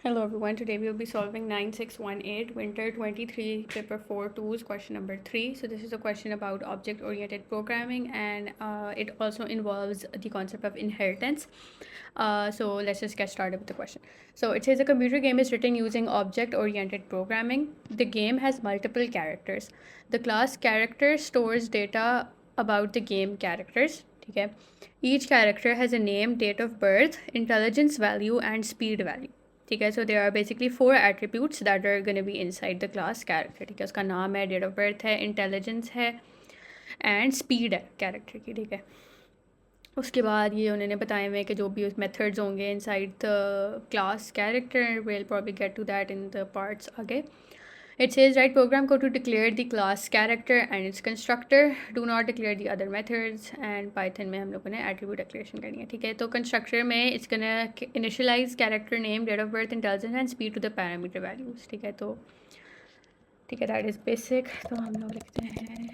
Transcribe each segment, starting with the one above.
Hello everyone, today we will be solving 9618 Winter 23 Paper 4 2's question number 3. So this is a question about object-oriented programming and it also involves the concept of inheritance. So let's just get started with the question. So it says a computer game is written using object-oriented programming. The game has multiple characters. The class character stores data about the game characters. Okay. Each character has a name, date of birth, intelligence value and speed value. ठीक है. So there are basically 4 attributes that are going to be inside the class character. ठीक है. उसका नाम है, date of birth है, intelligence है and speed है कैरेक्टर की. ठीक है. उसके बाद ये उन्होंने बताए हुए कि जो भी उस मेथड्स होंगे inside the class character, will probably get to that in the parts आगे. It says write program code to declare the class character and its constructor. Do not declare the other methods. And Python में हम लोगों ने attribute declaration करनी है. ठीक है. तो constructor में it's gonna initialize character name, date of birth, intelligence and speed to the parameter values. ठीक है. तो ठीक है, that is basic. तो हम लोग लिखते हैं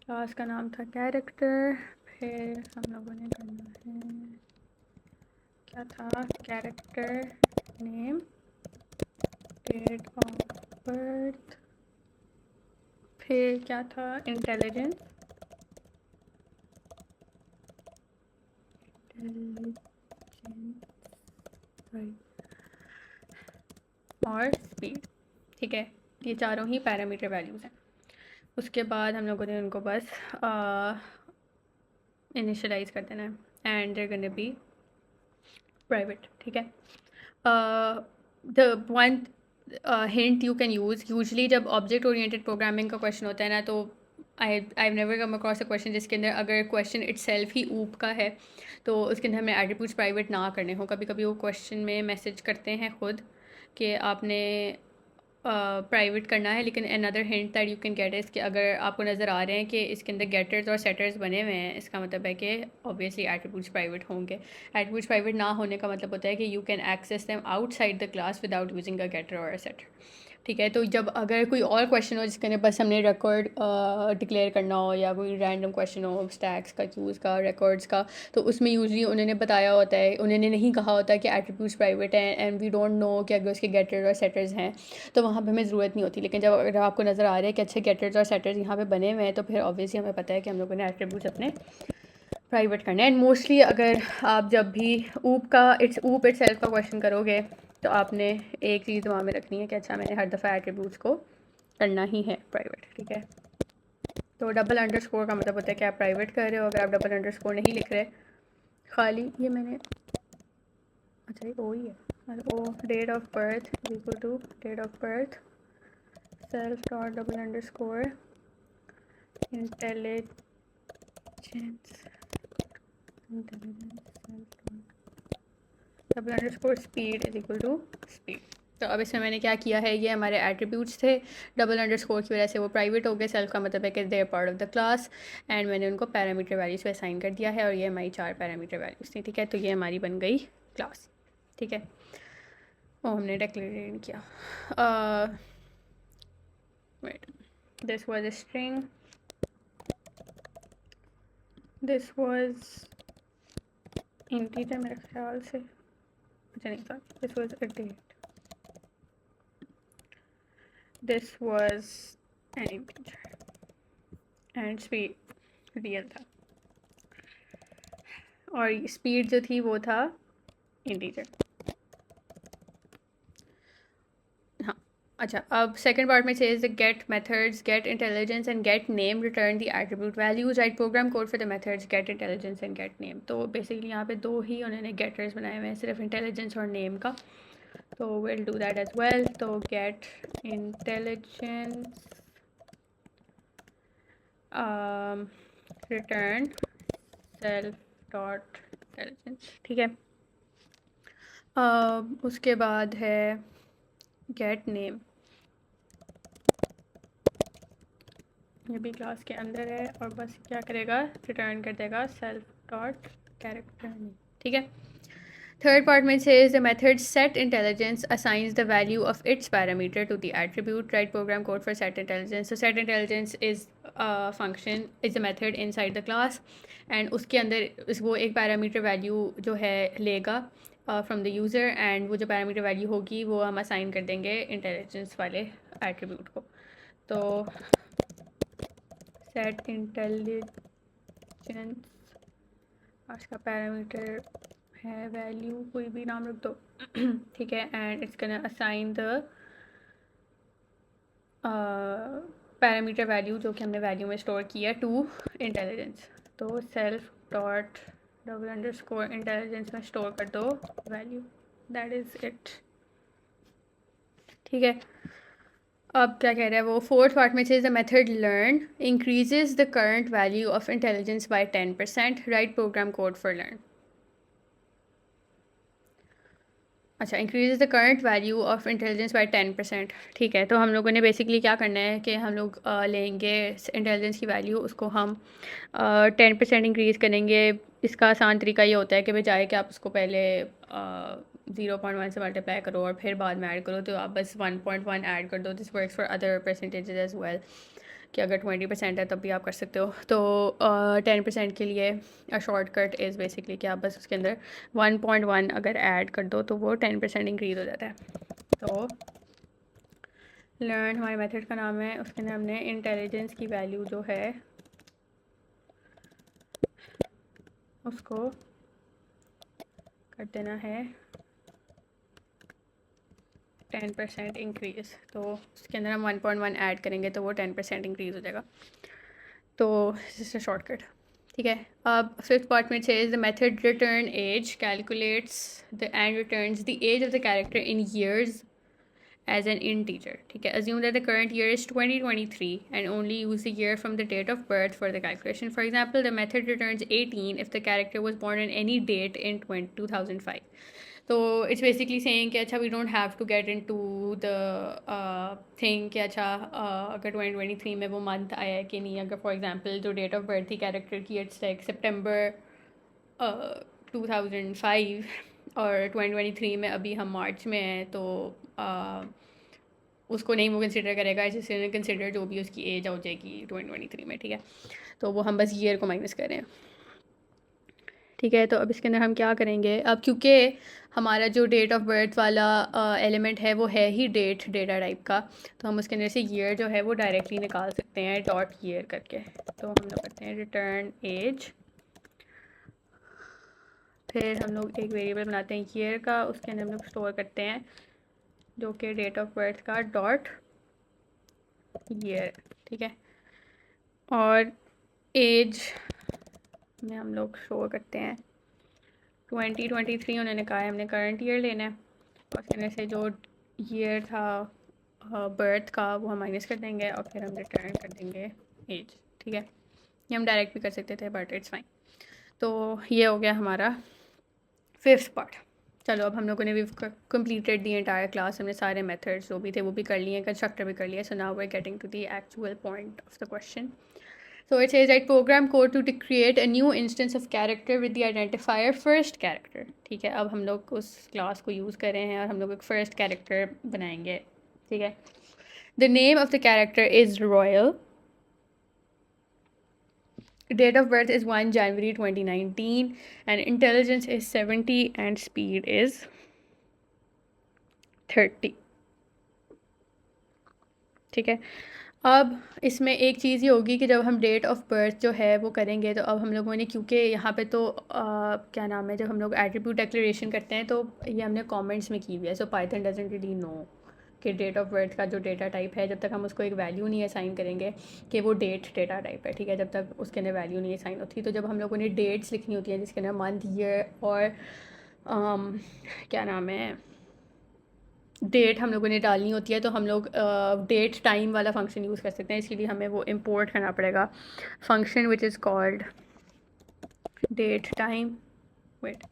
क्लास का नाम था कैरेक्टर, फिर हम लोगों ने करना है क्या था, character name, date of birth, फिर क्या था, इंटेलिजेंस और स्पीड. ठीक है. ये चारों ही पैरामीटर वैल्यूज़ हैं. उसके बाद हम लोगों ने उनको बस इनिशियलाइज कर देना है and there gonna be private. ठीक है. The one hint you can use, usually जब ऑब्जेक्ट ओरिएंटेड प्रोग्रामिंग का क्वेश्चन होता है ना, तो I never come across a question जिसके अंदर अगर क्वेश्चन इटसेल्फ ही ऊप का है तो उसके अंदर हमें एट्रीब्यूट्स प्राइवेट ना करने हो. कभी कभी वो क्वेश्चन में मैसेज करते हैं खुद कि आपने प्राइवेट करना है, लेकिन another hint that you can get is कि अगर आपको नज़र आ रहे हैं कि इसके अंदर गेटर्स और सेटर्स बने हुए हैं, इसका मतलब है कि ऑब्वियसली एट्रीब्यूट्स प्राइवेट होंगे. एट्रीब्यूट्स प्राइवेट ना होने का मतलब होता है कि you can access them outside the class without using a getter और अ सेटर. ठीक है. तो जब अगर कोई और क्वेश्चन हो जिसके अंदर बस हमने रिकॉर्ड डिक्लेयर करना हो या कोई रैंडम क्वेश्चन हो स्टैक्स का, क्यूज़ का, रिकॉर्ड्स का, तो उसमें यूजली उन्होंने बताया होता है, उन्होंने नहीं कहा होता कि एट्रीब्यूट्स प्राइवेट हैं एंड वी डोंट नो कि अगर उसके गेटर्स और सेटर्स हैं तो वहाँ पे हमें ज़रूरत नहीं होती. लेकिन जब अगर आपको नज़र आ रहा है कि अच्छे गेटर्स और सेटर्स यहाँ पे बने हुए हैं तो फिर ऑब्वियसली हमें पता है कि हम लोगों ने एट्रीब्यूट्स अपने प्राइवेट करना है. एंड मोस्टली अगर आप जब भी ऊप इटसेल्फ का क्वेश्चन करोगे तो आपने एक चीज़ दिमाग में रखनी है कि अच्छा मैंने हर दफ़ा एट्रीब्यूट्स को करना ही है प्राइवेट. ठीक है. तो डबल अंडरस्कोर का मतलब होता है कि आप प्राइवेट कर रहे हो. अगर आप डबल अंडरस्कोर नहीं लिख रहे, खाली ये मैंने अच्छा ये ओ ही है, o date of birth equal to date of birth self dot double underscore intelligence double underscore speed is equal to speed. तो अब इसमें मैंने क्या किया है, ये हमारे एट्रीब्यूट्स थे, डबल अंडरस्कोर की वजह से वो प्राइवेट हो गए. सेल्फ का मतलब है कि they are part of the class and मैंने उनको पैरामीटर वैल्यूज़ पे असाइन कर दिया है और ये हमारी 4 पैरामीटर वैल्यूज़ थी. ठीक है. तो ये हमारी बन गई क्लास. ठीक है. वो हमने डिक्लेयर किया. Wait, this was a string, this was integer मेरे ख्याल से, अच्छा नहीं था, this was a date, this was an integer and speed real था और स्पीड जो थी वो था इंटीजर. हाँ. अच्छा, अब सेकंड पार्ट में says the get methods get intelligence and get name return the attribute values. write program code for the methods get intelligence and get name. तो बेसिकली यहाँ पे दो ही उन्होंने getters बनाए हुए हैं, सिर्फ intelligence और name का. तो we'll do that as well. तो get intelligence return self dot intelligence. ठीक है. उसके बाद है get name, ये भी क्लास के अंदर है और बस क्या करेगा, रिटर्न कर देगा self dot character name. ठीक है. Third part में says the method set intelligence assigns the value of its parameter to the attribute. write program code for set intelligence. So set intelligence is a function, is a method inside the class and उसके अंदर वो एक parameter value जो है लेगा from the user, and वो जो parameter value होगी वो हम असाइन कर देंगे इंटेलिजेंस वाले एट्रीब्यूट को। तो सेट इंटेलिजेंस, उसका पैरामीटर है वैल्यू, कोई भी नाम रख दो ठीक है, and it's gonna assign the parameter value जो कि हमने वैल्यू में स्टोर किया टू इंटेलिजेंस। तो self dot double underscore intelligence में स्टोर कर दो वैल्यू, दैट इज़ इट। ठीक है, अब क्या कह रहा है वो, फोर्थ पार्ट में से the method learn increases the current value of intelligence by 10%, write program code for learn. अच्छा, increase the current value of intelligence by 10%। ठीक है, तो हम लोगों ने बेसिकली क्या करना है कि हम लोग लेंगे इंटेलिजेंस की वैल्यू, उसको हम 10% इंक्रीज़ करेंगे। इसका आसान तरीका ये होता है कि बजाय कि आप उसको पहले 0.1 से मल्टीप्लाई करो और फिर बाद में ऐड करो, तो आप बस 1.1 ऐड कर दो। This works for other percentages as well, कि अगर 20% है तब भी आप कर सकते हो। तो 10% के लिए शॉर्टकट इज़ बेसिकली कि आप बस उसके अंदर 1.1 अगर ऐड कर दो तो वो 10% इंक्रीज़ हो जाता है। तो लर्न हमारे मेथड का नाम है, उसके अंदर हमने इंटेलिजेंस की वैल्यू जो है उसको कर देना है 10% इंक्रीज़। तो उसके अंदर हम 1.1 ऐड करेंगे तो वो 10% इंक्रीज़ हो जाएगा। तो दिस इज शॉर्टकट। ठीक है, अब फिफ्थ पार्ट में says the method return age calculates the and returns the age of the character in years as an integer. ठीक है, assume that the current year is 2023 and only use the year from the date of birth for the calculation. For example, the method returns 18 if the character was born on any date in 2005. So it's basically saying कि अच्छा we don't have to get into the thing कि अच्छा अगर 2023 में वो month आया है कि नहीं। अगर for example जो date of birth थी कैरेक्टर की it's like September 2005 और 2023 में अभी हम मार्च में हैं, तो उसको नहीं वो कंसिडर करेगा, इससे कंसिडर जो भी उसकी एज हो जाएगी 2023 में। ठीक है, तो वो हम बस ईयर को माइनस कर रहे हैं। ठीक है, तो अब इसके अंदर हम क्या करेंगे, अब क्योंकि हमारा जो डेट ऑफ बर्थ वाला एलिमेंट है वो है ही डेटा टाइप का, तो हम उसके अंदर से ईयर जो है वो डायरेक्टली निकाल सकते हैं डॉट ईयर करके। तो हम लोग करते हैं रिटर्न एज, फिर हम लोग एक वेरिएबल बनाते हैं ईयर का, उसके अंदर हम लोग स्टोर करते हैं जो कि डेट ऑफ बर्थ का डॉट ईयर। ठीक है, और एज में हम लोग शो करते हैं 2023, उन्होंने कहा है हमने करंट ईयर लेना है, और उसके अंदर से जो ईयर था बर्थ का वो हम माइनस कर देंगे और फिर हम रिटर्न कर देंगे एज। ठीक है, ये हम डायरेक्ट भी कर सकते थे बट इट्स फाइन। तो ये हो गया हमारा फिफ्थ पार्ट। चलो, अब हम लोगों ने भी कंप्लीटेड दी एंटायर क्लास, हमने सारे मेथड्स जो भी थे वो भी कर लिए, कंस्ट्रक्टर भी कर लिया। So now we are getting to the actual point of the question. So it says write program code to create a new instance of character with the identifier first character. ठीक है, अब हम लोग उस class को use कर रहे हैं और हम लोग एक first character बनाएंगे। ठीक है, the name of the character is Royal. Date of birth is 1 January 2019 and intelligence is 70 and speed is 30. ठीक है, अब इसमें एक चीज़ ये होगी कि जब हम डेट ऑफ बर्थ जो है वो करेंगे, तो अब हम लोगों ने क्योंकि यहाँ पे तो क्या नाम है, जब हम लोग एट्रीब्यूट डिक्लेरेशन करते हैं तो ये हमने कमेंट्स में की हुई है। So Python doesn't really know कि डेट ऑफ बर्थ का जो डेटा टाइप है, जब तक हम उसको एक वैल्यू नहीं असाइन करेंगे कि वो डेट डेटा टाइप है। ठीक है, जब तक उसके अंदर वैल्यू नहीं असाइन होती, तो जब हम लोगों ने डेट्स लिखनी होती हैं जिसके अंदर मंथ ईयर और क्या नाम है डेट हम लोगों ने डालनी होती है, तो हम लोग डेट टाइम वाला फंक्शन यूज़ कर सकते हैं। इसके लिए हमें वो इंपोर्ट करना पड़ेगा function which is called date time. Wait,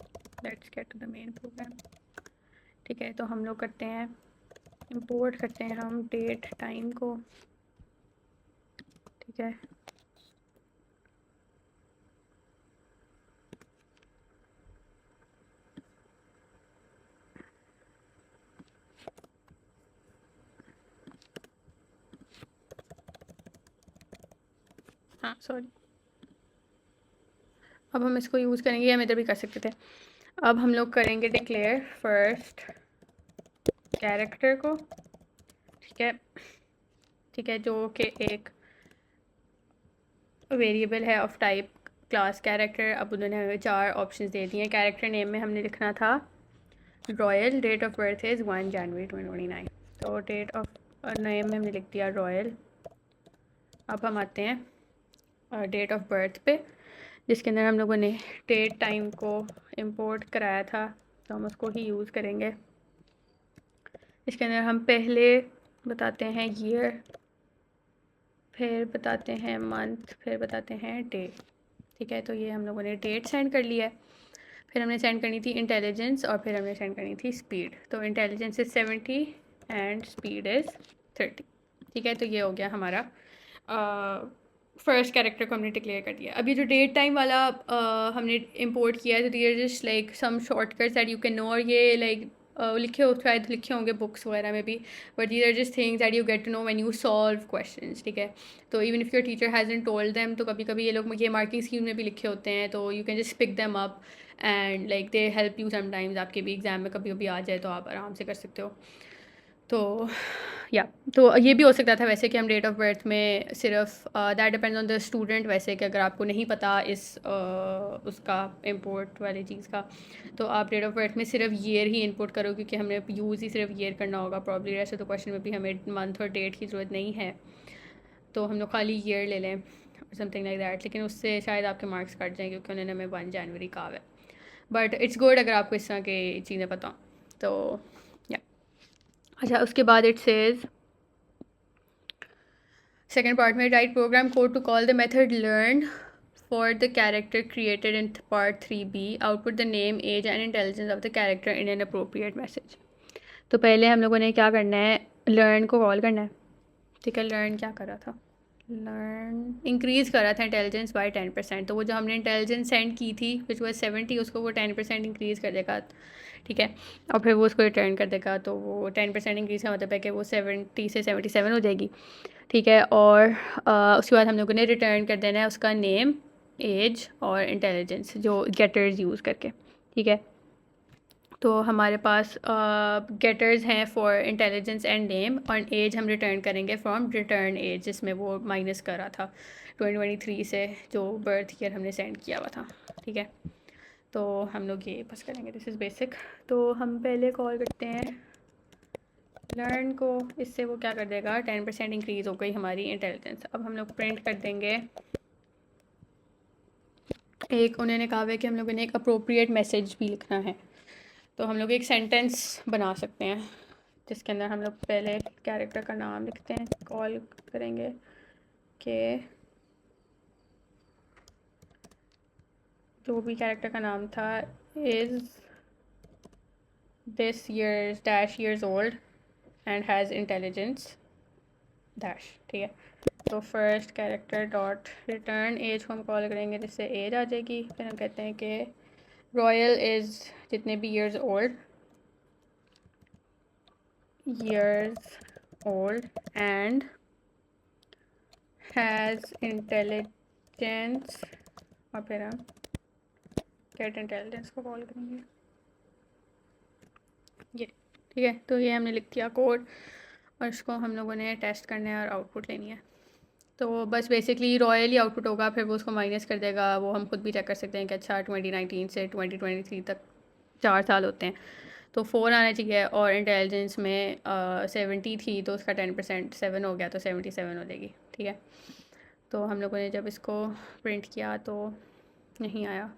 let's get to the main program. ठीक है, तो हम लोग करते हैं इंपोर्ट करते हैं हम डेट टाइम को। ठीक है, हाँ सॉरी, अब हम इसको यूज़ करेंगे, हम इधर भी कर सकते थे। अब हम लोग करेंगे डिक्लेयर फर्स्ट कैरेक्टर को, ठीक है, ठीक है, जो कि एक वेरिएबल है ऑफ टाइप क्लास कैरेक्टर। अब उन्होंने हमें 4 ऑप्शंस दे दिए हैं। कैरेक्टर नेम में हमने लिखना था royal, date of birth is 1 January 2029, तो डेट ऑफ नेम में हमने लिख दिया रॉयल। अब हम आते हैं डेट ऑफ बर्थ पे, जिसके अंदर हम लोगों ने डेट टाइम को इंपोर्ट कराया था, तो हम उसको ही यूज़ करेंगे। इसके अंदर हम पहले बताते हैं ईयर, फिर बताते हैं मंथ, फिर बताते हैं डे, ठीक है। तो ये हम लोगों ने डेट सेंड कर लिया है। फिर हमने सेंड करनी थी इंटेलिजेंस और फिर हमने सेंड करनी थी स्पीड। तो intelligence is 70 and speed is 30, ठीक है। तो ये हो गया हमारा फर्स्ट कैरेक्टर को हमने डिक्लेयर कर दिया। अभी जो डेट टाइम वाला हमने इंपोर्ट किया है, तो these are just like some shortcuts that you can know, और ये लाइक लिखे हो शायद लिखे होंगे बुक्स वगैरह में भी, but these are just things that you get to know when you solve questions, ठीक है। तो even if your teacher hasn't told them, तो कभी कभी ये लोग ये मार्किंग स्कीम में भी लिखे होते हैं, तो you can just pick them up and like they help you sometimes. आपके भी एग्ज़ाम में कभी कभी आ जाए तो आप आराम से कर सकते हो। तो या तो ये भी हो सकता था वैसे कि हम डेट ऑफ बर्थ में सिर्फ that depends on the student, वैसे कि अगर आपको नहीं पता इस उसका इंपोर्ट वाली चीज़ का, तो आप डेट ऑफ बर्थ में सिर्फ ईयर ही इंपोर्ट करो, क्योंकि हमने यूज़ ही सिर्फ ईयर करना होगा प्रॉब्ली। ऐसे तो क्वेश्चन में भी हमें मंथ और डेट की ज़रूरत नहीं है, तो हम लोग खाली ईयर ले लें समथिंग लाइक दैट। लेकिन उससे शायद आपके मार्क्स कट जाएँ, क्योंकि उन्होंने हमें 1 जनवरी कहा है। बट इट्स गुड अगर आपको इस तरह की चीज़ें पता हों, तो या अच्छा। उसके बाद इट सेज सेकेंड पार्ट में write program code to call the method learn for the character created in part 3B, output the name, age and intelligence of the character in an appropriate message. तो पहले हम लोगों ने क्या करना है, learn को कॉल करना है, ठीक है। लर्न क्या करा था, लर्न इंक्रीज़ करा था इंटेलिजेंस बाय 10%। तो वो जो हमने इंटेलिजेंस सेंड की थी विच वाज 70, उसको वो 10% इंक्रीज़ कर देगा, ठीक है। और फिर वो उसको रिटर्न कर देगा, तो वो 10% इंक्रीज़ का मतलब है कि वो 70 से 77 हो जाएगी, ठीक है। और उसके बाद हम लोगों ने रिटर्न कर देना है उसका नेम, एज और इंटेलिजेंस, जो गेटर्स यूज़ करके, ठीक है। तो हमारे पास गेटर्स हैं फॉर इंटेलिजेंस एंड नेम, और एज हम रिटर्न करेंगे फ्रॉम रिटर्न एज, जिसमें वो माइनस कर रहा था 2023 से, जो बर्थ ईयर हमने सेंड किया हुआ था, ठीक है। तो हम लोग ये बस करेंगे, दिस इज़ बेसिक। तो हम पहले कॉल करते हैं लर्न को, इससे वो क्या कर देगा, 10% इंक्रीज़ हो गई हमारी इंटेलिजेंस। अब हम लोग प्रिंट कर देंगे एक, उन्होंने कहा है कि हम लोगों ने एक अप्रोप्रिएट मैसेज भी लिखना है, तो हम लोग एक सेंटेंस बना सकते हैं जिसके अंदर हम लोग पहले कैरेक्टर का नाम लिखते हैं, कॉल करेंगे कि जो भी कैरेक्टर का नाम था, is this years dash years old and has intelligence dash, ठीक है। तो first character dot return age को हम कॉल करेंगे, जिससे एज आ जाएगी। फिर हम कहते हैं कि रॉयल इज़ जितने भी years old and has intelligence, और फिर हम गेट इंटेलिजेंस को कॉल करेंगे, ये, ठीक है। तो ये हमने लिख दिया कोड, और इसको हम लोगों ने टेस्ट करना है और आउटपुट लेनी है। तो बस बेसिकली रॉयल ही आउटपुट होगा, फिर वो उसको माइनस कर देगा। वो हम खुद भी चेक कर सकते हैं कि अच्छा 2019 से 2023 तक 4 साल होते हैं, तो 4 आना चाहिए। और इंटेलिजेंस में 70 थी, तो उसका 10% 7 हो गया, तो 77 हो जाएगी, ठीक है। तो हम लोगों ने जब इसको प्रिंट किया तो नहीं आया।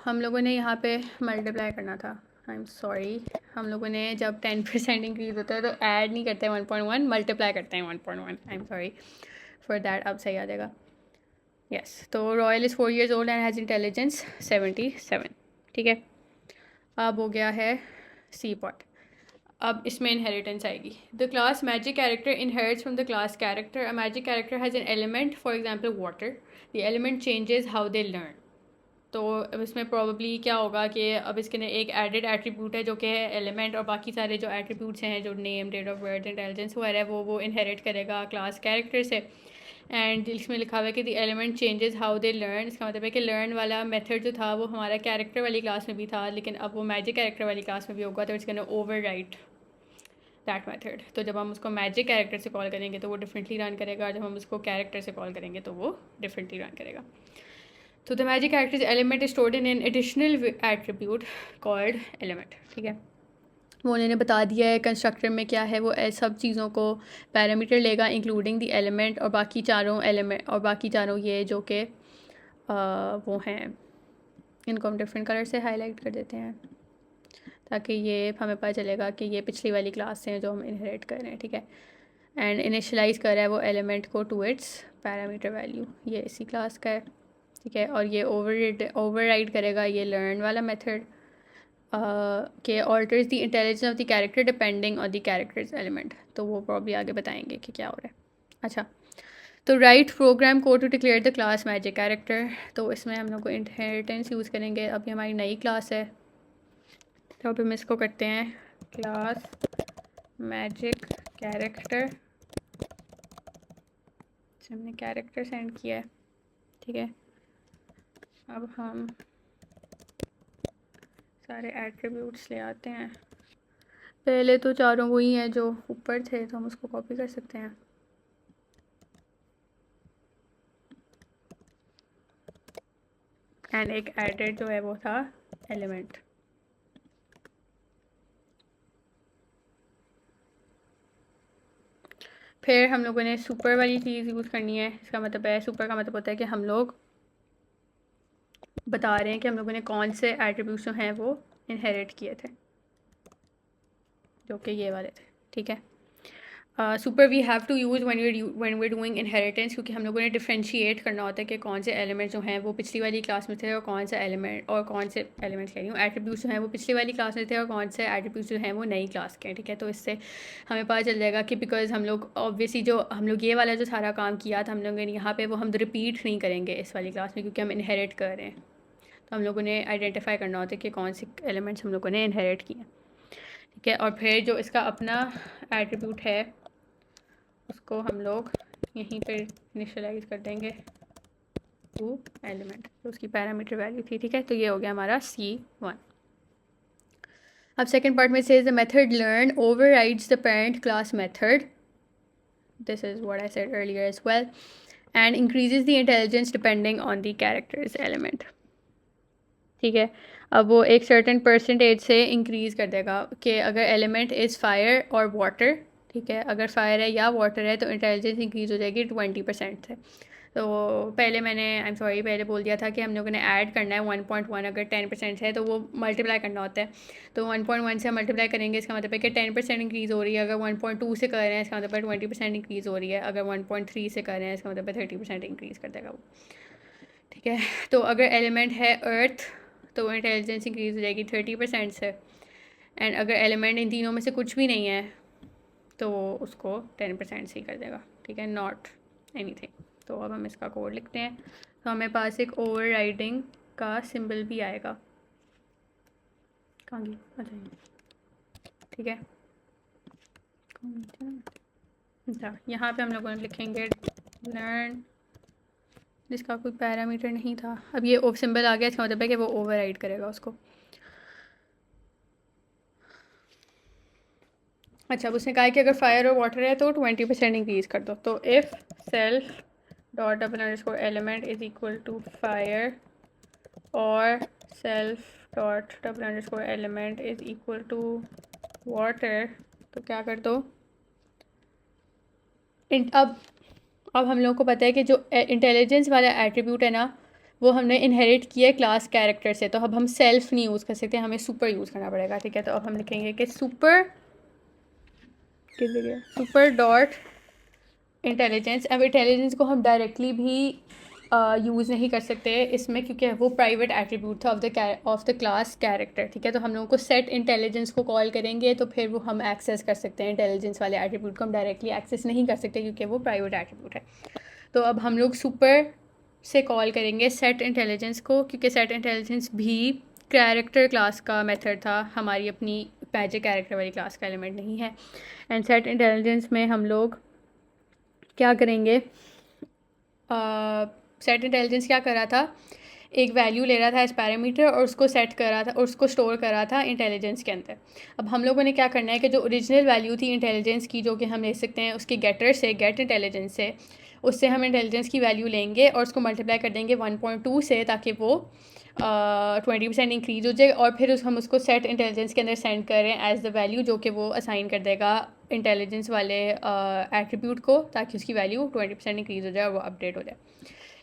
हम लोगों ने यहाँ पे मल्टीप्लाई करना था, आई एम सॉरी। हम लोगों ने जब 10% इंक्रीज़ होता है तो ऐड नहीं करते हैं 1.1, मल्टीप्लाई करते हैं 1.1, I am sorry for that. अब सही आ जाएगा, यस। तो royal is 4 years old and has intelligence 77, ठीक है। अब हो गया है सी पॉट। अब इसमें इनहेरिटेंस आएगी। The class magic character inherits from the class character. A magic character has an element, for example water, the element changes how they learn. तो अब इसमें प्रॉबली क्या होगा कि अब इसके अंदर एक एडेड एट्रीब्यूट है जो कि है एलिमेंट, और बाकी सारे जो एट्रीब्यूट्स हैं, जो name, date of birth, intelligence वगैरह, वो इनहेरिट करेगा क्लास कैरेक्टर से। एंड इसमें लिखा हुआ है कि the element changes how they learn. इसका मतलब है कि लर्न वाला मेथड जो था वो हमारा कैरेक्टर वाली क्लास में भी था, लेकिन अब वो मैजिक कैरेक्टर वाली क्लास में भी होगा, तो it's gonna override that method. तो जब हम उसको मैजिक कैरेक्टर से कॉल करेंगे तो वो डिफरेंटली रन करेगा, और जब हम उसको कैरेक्टर से कॉल करेंगे तो वो डिफरेंटली रन करेगा। तो the magic character element is stored in an additional attribute called element, ठीक है। वो उन्होंने बता दिया है कंस्ट्रक्टर में क्या है, वो सब चीज़ों को पैरामीटर लेगा इंक्लूडिंग द एलिमेंट, और बाकी चारों एलिमेंट और बाकी चारों ये जो कि वो हैं, इनको हम डिफरेंट कलर से हाईलाइट कर देते हैं ताकि ये हमें पता चलेगा कि ये पिछली वाली क्लास से हैं जो हम इनहेरिट कर रहे हैं, ठीक है। एंड इनिशलाइज कर रहा है वो एलिमेंट को टू इट्स पैरामीटर वैल्यू, ये इसी क्लास का है, ठीक है। और ये ओवरराइड करेगा ये लर्न वाला मेथड के alters the intelligence of the character depending on the characters element. तो वो प्रॉब्ली आगे बताएंगे कि क्या हो रहा है। अच्छा, तो write program code to declare the class magic character. तो इसमें हम लोग को इनहेरिटेंस यूज़ करेंगे। अभी हमारी नई क्लास है, तो अभी हम इसको करते हैं क्लास मैजिक कैरेक्टर। हमने कैरेक्टर सेंड किया है, ठीक है। अब हम सारे एट्रीब्यूट्स ले आते हैं। पहले तो चारों वही हैं जो ऊपर थे, तो हम उसको कॉपी कर सकते हैं। एंड एक एडेड जो है वो था एलिमेंट। फिर हम लोगों ने सुपर वाली चीज़ यूज़ करनी है। इसका मतलब है, सुपर का मतलब होता है कि हम लोग बता रहे हैं कि हम लोगों ने कौन से एट्रीब्यूट्स जो हैं वो इनहेरिट किए थे, जो कि ये वाले थे, ठीक है। Super we have to use when we doing inheritance, क्योंकि हम लोगों ने डिफ्रेंशिएट करना होता है कि कौन से एलिमेंट जो हैं वो पिछली वाली क्लास में थे और कौन से एलिमेंट कह रही हूँ एट्रीब्यूट्स जो हैं वो पिछली वाली क्लास में थे और कौन से एट्रीब्यूट्स जो हैं वो नई क्लास के हैं, ठीक है। तो इससे हमें पता चल जाएगा कि बिकॉज हम लोग ऑब्वियसली जो हम लोग ये वाला जो सारा काम किया था हम लोगों ने यहाँ पे, वो हम रिपीट नहीं करेंगे इस वाली क्लास में, क्योंकि हम इनहेरिट कर रहे हैं। तो हम लोगों ने आइडेंटिफाई करना होता है कि कौन से एलिमेंट्स हम लोगों ने इनहेरिट किए, ठीक है। और फिर जो इसका अपना एट्रीब्यूट है उसको हम लोग यहीं पर इनिशियलाइज कर देंगे टू एलिमेंट, तो उसकी पैरामीटर वैल्यू थी, ठीक है। तो ये हो गया हमारा C1। अब सेकंड पार्ट में says the method learn overrides the parent class method, this is what I said earlier as well, and increases the intelligence depending on the characters element, ठीक है। अब वो एक सर्टेन परसेंटेज से increase कर देगा कि अगर एलिमेंट इज़ फायर और वाटर, ठीक है, अगर फायर है या वाटर है तो इंटेलिजेंस इंक्रीज़ हो जाएगी 20% से। तो पहले पहले बोल दिया था कि हम लोगों ने ऐड करना है 1.1, अगर 10% है तो वो मल्टीप्लाई करना होता है। तो 1.1 से मल्टीप्लाई करेंगे, इसका मतलब है कि 10% इंक्रीज़ हो रही है। अगर 1.2 से कर रहे हैं इसका मतलब है 20% इंक्रीज़ हो रही है। अगर 1.3 से कर रहे हैं इसका मतलब है 30% इंक्रीज़ कर देगा वो, ठीक है। तो अगर एलिमेंट है अर्थ तो इंटेलिजेंस इंक्रीज़ हो जाएगी 30% से, एंड अगर एलिमेंट इन तीनों में से कुछ भी नहीं है तो वो उसको 10% से ही कर देगा, ठीक है, नॉट एनीथिंग। तो अब हम इसका कोड लिखते हैं। तो हमें पास एक ओवरराइडिंग का सिंबल भी आएगा, कहाँ आ जाएंगे, ठीक है। अच्छा, यहाँ पे हम लोगों ने लिखेंगे लर्न, जिसका कोई पैरामीटर नहीं था। अब ये ओव सिंबल आ गया, इसका मतलब है कि वो ओवरराइड करेगा उसको। अच्छा, अब उसने कहा कि अगर फायर और वाटर है तो 20% इंक्रीज़ कर दो। तो if self dot double underscore element is equal to fire और self dot double underscore element is equal to water, तो क्या कर दो, अब हम लोग को पता है कि जो इंटेलिजेंस वाला एट्रीब्यूट है ना वो हमने इनहेरिट किया है क्लास कैरेक्टर से, तो अब हम सेल्फ नहीं यूज़ कर सकते, हमें सुपर यूज़ करना पड़ेगा, ठीक है। तो अब हम लिखेंगे कि सुपर किस जगह, सुपर डॉट इंटेलिजेंस। अब इंटेलिजेंस को हम डायरेक्टली भी यूज़ नहीं कर सकते इसमें, क्योंकि वो प्राइवेट एट्रीब्यूट था ऑफ द क्लास कैरेक्टर, ठीक है। तो हम लोगों को सेट इंटेलिजेंस को कॉल करेंगे तो फिर वो हम एक्सेस कर सकते हैं। इंटेलिजेंस वाले एट्रीब्यूट को हम डायरेक्टली एक्सेस नहीं कर सकते क्योंकि वो प्राइवेट एट्रीब्यूट है। तो अब हम लोग सुपर से कॉल करेंगे सेट इंटेलिजेंस को, क्योंकि सेट इंटेलिजेंस भी कैरेक्टर क्लास का मेथड था, हमारी अपनी मैजिक कैरेक्टर वाली क्लास का एलिमेंट नहीं है। एंड सेट इंटेलिजेंस में हम लोग क्या करेंगे, सेट इंटेलिजेंस क्या कर रहा था, एक वैल्यू ले रहा था एज पैरामीटर और उसको सेट कर रहा था और उसको स्टोर कर रहा था इंटेलिजेंस के अंदर। अब हम लोगों ने क्या करना है कि जो ओरिजिनल वैल्यू थी इंटेलिजेंस की, जो कि हम ले सकते हैं उसके गेटर से, गेट इंटेलिजेंस से, उससे हम इंटेलिजेंस की वैल्यू लेंगे और उसको मल्टीप्लाई कर देंगे 1.2 से, ताकि वो 20% इंक्रीज़ हो जाए, और फिर हम उसको सेट इंटेलिजेंस के अंदर सेंड करें एज़ द वैल्यू, जो कि वो असाइन कर देगा इंटेलिजेंस वाले एट्रीब्यूट को, ताकि उसकी वैल्यू 20% इंक्रीज़ हो जाए और वो अपडेट हो जाए।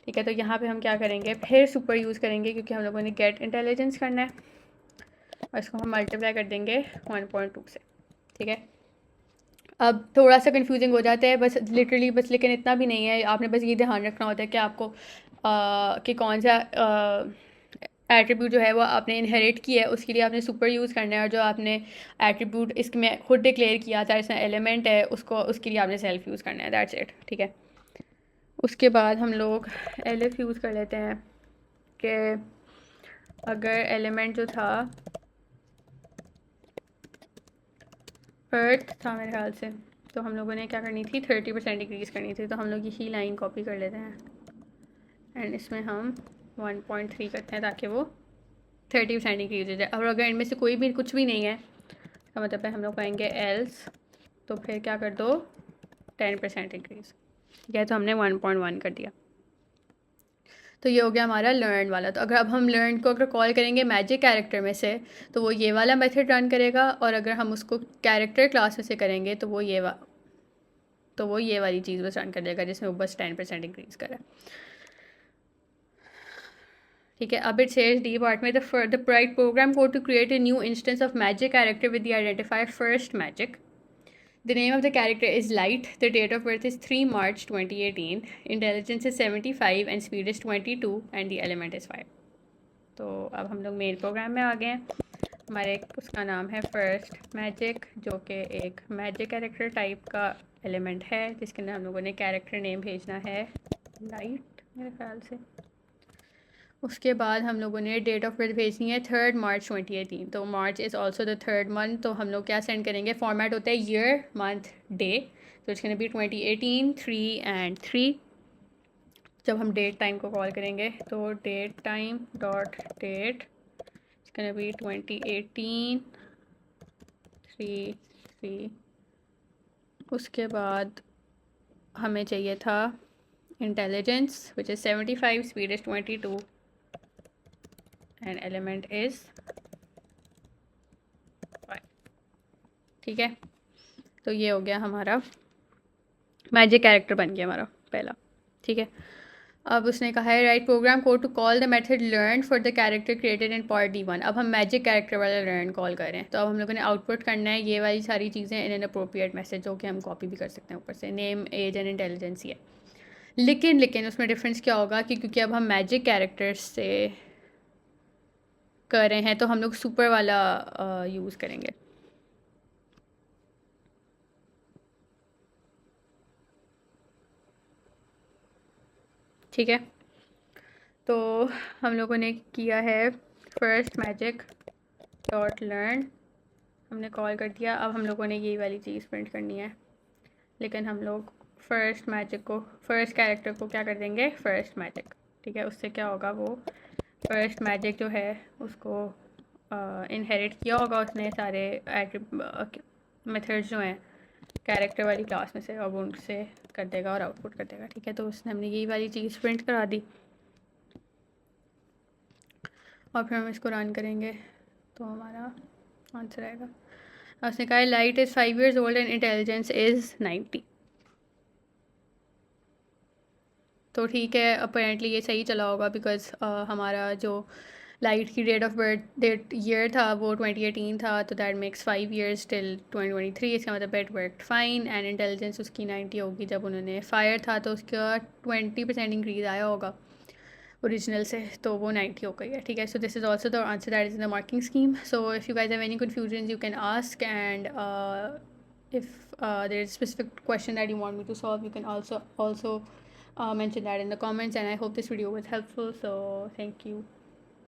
ठीक है, तो यहाँ पे हम क्या करेंगे, फिर सुपर यूज़ करेंगे क्योंकि हम लोगों ने गेट इंटेलिजेंस करना है, और इसको हम मल्टीप्लाई कर देंगे 1.2 से। ठीक है, अब थोड़ा सा कंफ्यूजिंग हो जाता है बस लिटरली, बस लेकिन इतना भी नहीं है। आपने बस ये ध्यान रखना होता है कि आपको कि कौन सा एट्रीब्यूट जो है वो आपने इनहेरिट किया है, उसके लिए आपने सुपर यूज़ करना है, और जो आपने एट्रीब्यूट इसमें खुद डिक्लेयर किया था, इसमें एलिमेंट है, उसको उसके लिए आपने सेल्फ यूज़ करना है। That's it. ठीक है, उसके बाद हम लोग एलिफ यूज़ कर लेते हैं कि अगर एलिमेंट जो था अर्थ था मेरे ख्याल से, तो हम लोगों ने क्या करनी थी, 30% डिक्रीज़ करनी थी। तो हम लोग यही लाइन कॉपी कर लेते हैं एंड इसमें हम 1.3 करते हैं ताकि वो 30% इंक्रीज हो जाए। और अगर इनमें से कोई भी कुछ भी नहीं है, तो मतलब है हम लोग कहेंगे एल्स, तो फिर क्या कर दो, 10% इंक्रीज़। ठीक है, तो हमने 1.1 कर दिया। तो ये हो गया हमारा लर्न वाला। तो अगर अब हम लर्न को अगर कॉल करेंगे मैजिक कैरेक्टर में से, तो वो ये वाला मेथड रन करेगा, और अगर हम उसको कैरेक्टर क्लास में से करेंगे तो वो ये वाली चीज़ बस रन कर देगा जिसमें वो बस 10% इंक्रीज़ करे। ठीक है, अब इट सेज डी पार्ट में the write program code to create a new instance of magic character with the identifier first magic. The name of the character is Light. The date of birth is 3 March 2018. Intelligence is 75 and speed is 22 and the element is 5. तो अब हम लोग main program में आ गए हैं। हमारे उसका नाम है फर्स्ट मैजिक, जो कि एक मैजिक कैरेक्टर टाइप का एलिमेंट है, जिसके अंदर हम लोगों ने कैरेक्टर नेम भेजना है लाइट मेरे ख्याल से। उसके बाद हम लोगों ने डेट ऑफ बर्थ भेजनी है 3 मार्च 2018। तो March is also the third month, तो हम लोग क्या सेंड करेंगे, फॉर्मेट होता है ईयर मंथ डे, तो इट्स कैन बी 2018 3 एंड 3। जब हम डेट टाइम को कॉल करेंगे तो date time dot date it's can be 2018 3 3। उसके बाद हमें चाहिए था intelligence which is 75, speed is 22 and element is 5। ठीक है, तो ये हो गया हमारा मैजिक कैरेक्टर बन गया हमारा पहला। ठीक है, अब उसने कहा है write program code to call the method learn for the character created in part D1। अब हम मैजिक कैरेक्टर वाला लर्न कॉल कर रहे हैं, तो अब हम लोगों ने आउटपुट करना है ये वाली सारी चीज़ें इन एन अप्रोप्रिएट मैसेज, जो कि हम कॉपी भी कर सकते हैं ऊपर से, नेम एज एंड इंटेलिजेंस ही है। लेकिन उसमें डिफरेंस क्या होगा कि क्योंकि अब हम मैजिक कैरेक्टर्स से कर रहे हैं, तो हम लोग सुपर वाला यूज़ करेंगे। ठीक है, तो हम लोगों ने किया है फर्स्ट मैजिक डॉट लर्न, हमने कॉल कर दिया। अब हम लोगों ने यही वाली चीज़ प्रिंट करनी है, लेकिन हम लोग फर्स्ट मैजिक को, फर्स्ट कैरेक्टर को क्या कर देंगे, फर्स्ट मैजिक। ठीक है, उससे क्या होगा, वो फर्स्ट मैजिक जो है उसको इनहेरिट किया होगा उसने सारे मेथड्स जो हैं कैरेक्टर वाली क्लास में से, और वो उनसे कर देगा और आउटपुट कर देगा। ठीक है, तो उसने हमने यही वाली चीज़ प्रिंट करा दी, और फिर हम इसको रन करेंगे तो हमारा आंसर आएगा। उसने कहा light is 5 years old and intelligence is 90। तो ठीक है, अपेरेंटली ये सही चला होगा, बिकॉज हमारा जो लाइट की date of birth date year था वो 2018 था, तो दैट मेक्स 5 years टिल 2023। इसका मतलब it worked fine, and intelligence उसकी 90 होगी। जब उन्होंने फायर था तो उसका 20% इंक्रीज़ आया होगा ओरिजिनल से, तो वो 90 हो गई है। ठीक है, so this is also the answer that is in the marking scheme. So if you guys have any confusion you can ask, and if there is a specific question that you want me to solve, you can also mention that in the comments, and I hope this video was helpful, so thank you.